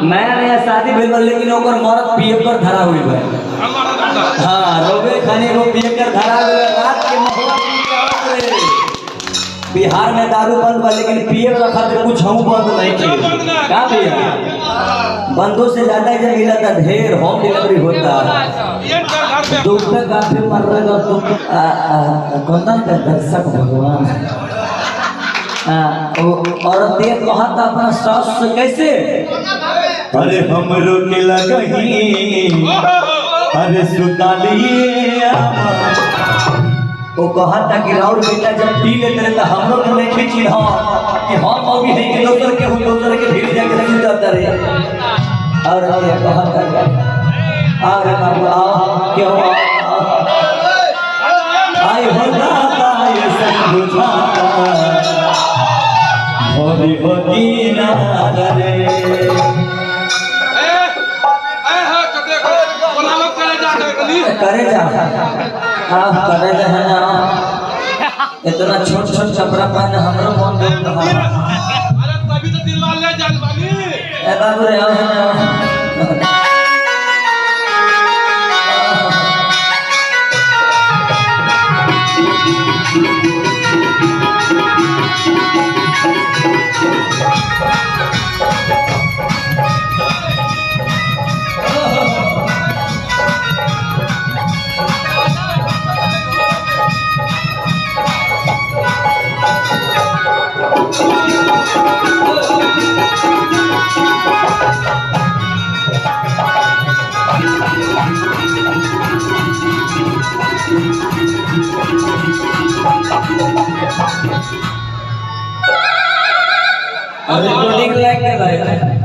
नया नया शादी भेल लेकिन ओकर मरद पिए कर धरा हुई है। हाँ रोबे खाने को पिए कर धरा हुई रात के महुआ बिहार में दारू बंद बा लेकिन पिए वाला खातिर कुछ हम बंद नहीं किए का भैया बंदों से ज्यादा जब मिला था ढेर होम डिलीवरी होता है दूसरे काफी मर रहे तो कौन का दर्शक भगवान औरत ये कहा था अपना सास से कैसे अरे हम रोके लगही अरे सुतालिए वो कहा था कि राउर बेटा जब पी लेते रहे तो हम लोग नहीं खींची कि हम अभी है कि दोसर के हम दोसर के भीड़ जाके नहीं जाता रहे और कहा था अरे क्यों आई हो जाता ये सब बुझाता होली बकीना रे करे जा हाँ करे जा है ना इतना छोट छोट कपड़ा पहने हमरो मन दुख रहा अरे तभी तो दिल वाले जान बानी ए बाबू रे आओ ना रिकॉर्डिंग लाइक कर रहा है